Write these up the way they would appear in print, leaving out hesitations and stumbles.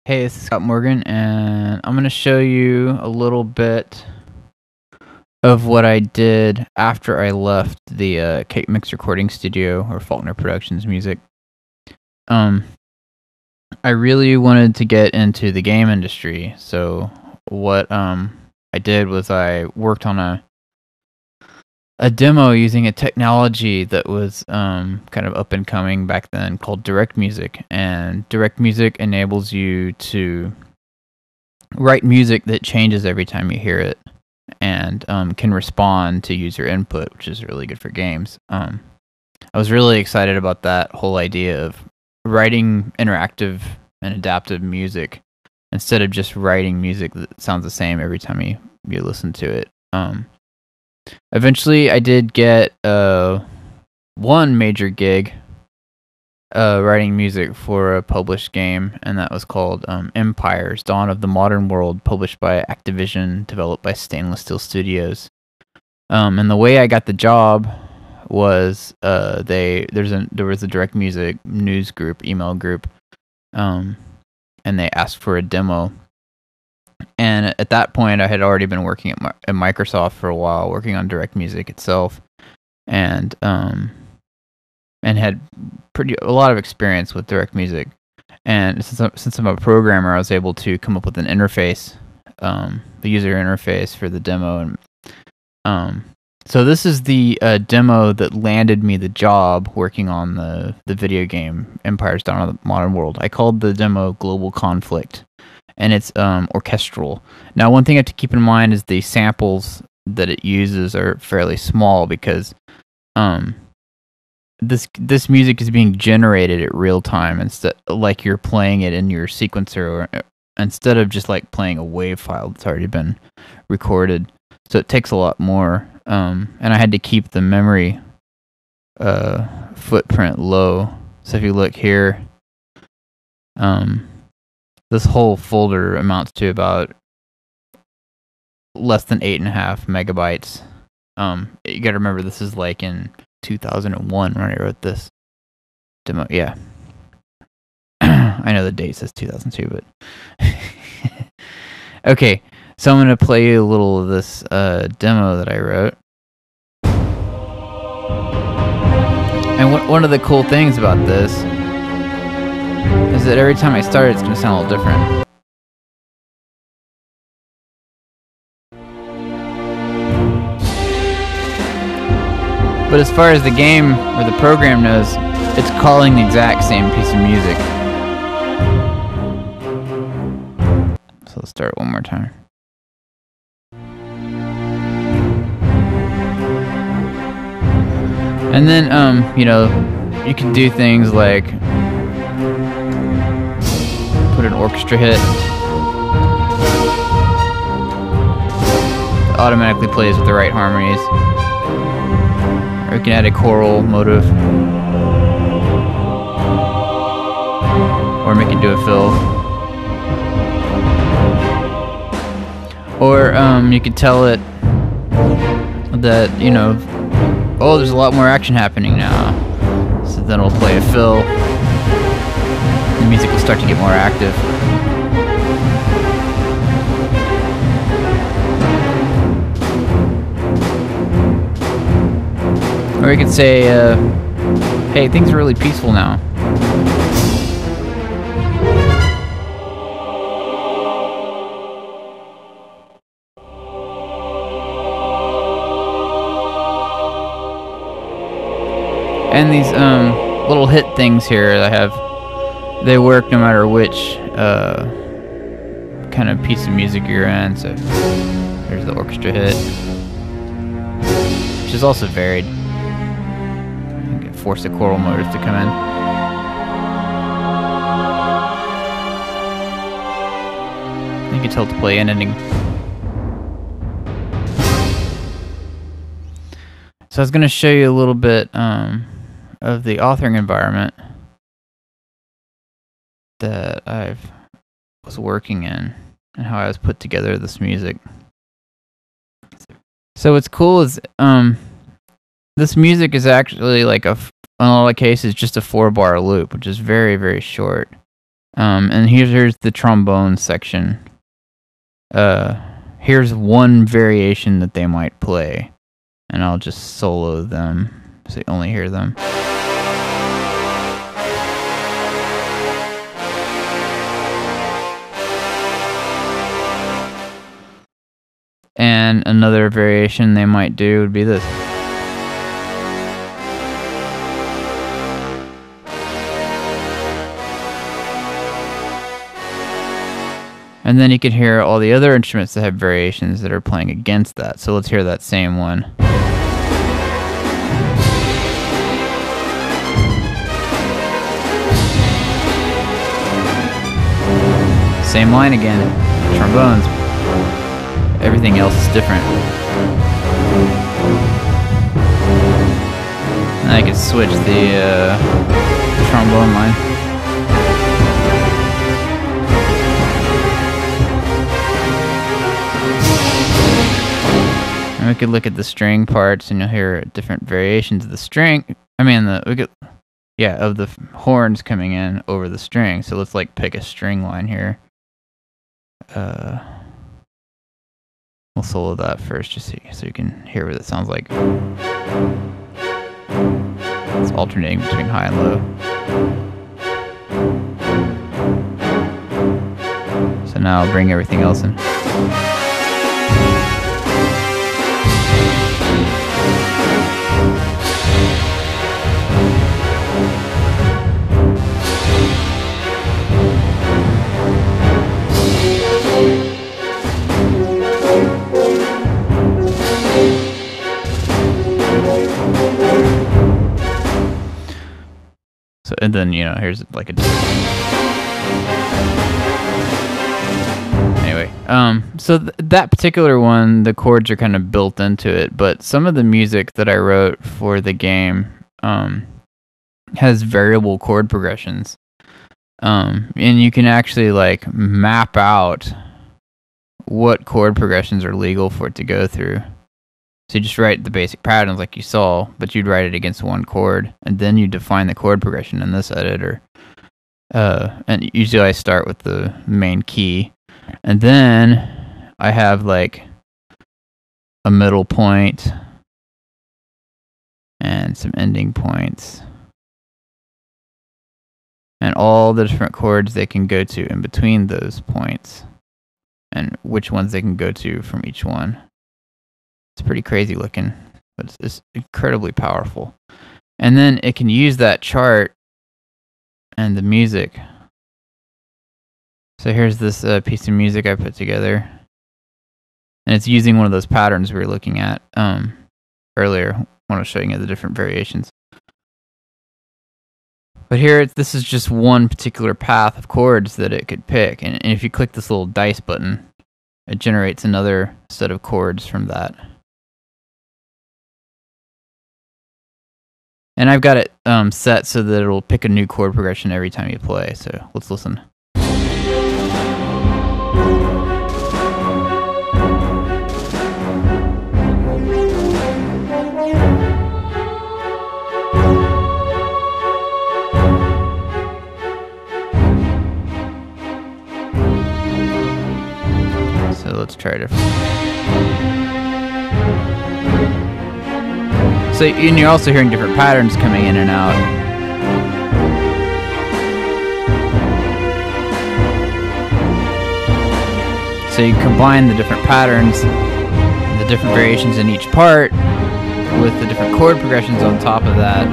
Hey, this is Scott Morgan, and I'm going to show you a little bit of what I did after I left the Cake Mix Recording Studio or Faulkner Productions Music. I really wanted to get into the game industry, so what I did was I worked on a demo using a technology that was kind of up and coming back then called DirectMusic, and DirectMusic enables you to write music that changes every time you hear it and can respond to user input, which is really good for games. I was really excited about that whole idea of writing interactive and adaptive music instead of just writing music that sounds the same every time you listen to it. Eventually, I did get one major gig writing music for a published game, and that was called Empires: Dawn of the Modern World, published by Activision, developed by Stainless Steel Studios. And the way I got the job was there was a DirectMusic news group, email group, and they asked for a demo. And at that point, I had already been working at Microsoft for a while, working on DirectMusic itself, and had a lot of experience with DirectMusic. And since I'm a programmer, I was able to come up with an interface, the user interface for the demo. And so this is the demo that landed me the job working on the video game Empires: Dawn of the Modern World. I called the demo Global Conflict, and it's orchestral. Now, one thing I have to keep in mind is the samples that it uses are fairly small because this music is being generated at real time, instead like you're playing it in your sequencer, or instead of just like playing a WAV file that's already been recorded. So it takes a lot more, and I had to keep the memory footprint low. So if you look here, this whole folder amounts to about less than 8.5 megabytes. You gotta remember, this is like in 2001 when I wrote this demo. Yeah. I know the date says 2002, but okay, so I'm gonna play you a little of this demo that I wrote. And one of the cool things about this is that every time I start it's gonna sound a little different. But as far as the game or the program knows, it's calling the exact same piece of music. So let's start one more time. And then, you can do things like put an orchestra hit. It automatically plays with the right harmonies. Or you can add a choral motive, or make it do a fill, or you could tell it that oh, there's a lot more action happening now, so then it'll play a fill. The music will start to get more active. Or you could say, hey, things are really peaceful now. And these little hit things here I have, they work no matter which kind of piece of music you're in. So here's the orchestra hit, which is also varied. Force the choral motive to come in. You can tell it to play an ending. So I was going to show you a little bit of the authoring environment that I was working in and how I was put together this music. So what's cool is this music is actually like in a lot of cases just a 4-bar loop, which is very, very short. And here's the trombone section. Here's one variation that they might play, and I'll just solo them so you only hear them. And another variation they might do would be this. And then you can hear all the other instruments that have variations that are playing against that. So let's hear that same one. Same line again. Trombones. Everything else is different. And I can switch the trombone line. And we could look at the string parts, and you'll hear different variations of the string. I mean, of the horns coming in over the string. So let's like pick a string line here. We'll solo that first, just so you can hear what it sounds like. It's alternating between high and low. So now I'll bring everything else in. So, and then, here's like a... Anyway, so that particular one, the chords are kind of built into it, but some of the music that I wrote for the game has variable chord progressions. And you can actually like map out what chord progressions are legal for it to go through. So you just write the basic patterns like you saw, but you'd write it against one chord, and then you define the chord progression in this editor. And usually I start with the main key, and then I have like a middle point and some ending points, and all the different chords they can go to in between those points, and which ones they can go to from each one. It's pretty crazy looking, but it's incredibly powerful. And then it can use that chart and the music. So here's this piece of music I put together. And it's using one of those patterns we were looking at earlier. I want to show you the different variations. But here, this is just one particular path of chords that it could pick. And if you click this little dice button, it generates another set of chords from that. And I've got it set so that it'll pick a new chord progression every time you play. So let's listen. So let's try it. So, and you're also hearing different patterns coming in and out. So you combine the different patterns, the different variations in each part, with the different chord progressions on top of that.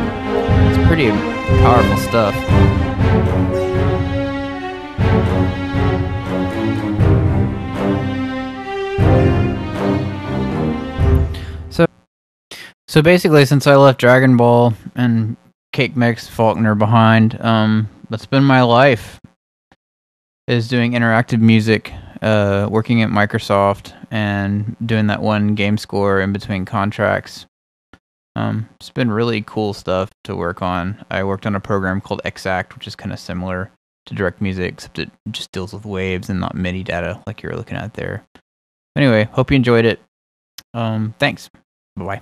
It's pretty powerful stuff. So basically, since I left Dragon Ball and Cake Mix Faulkner behind, that's been my life, is doing interactive music, working at Microsoft, and doing that one game score in between contracts. It's been really cool stuff to work on. I worked on a program called Exact, which is kind of similar to DirectMusic, except it just deals with waves and not MIDI data like you were looking at there. Anyway, hope you enjoyed it. Thanks. Bye-bye.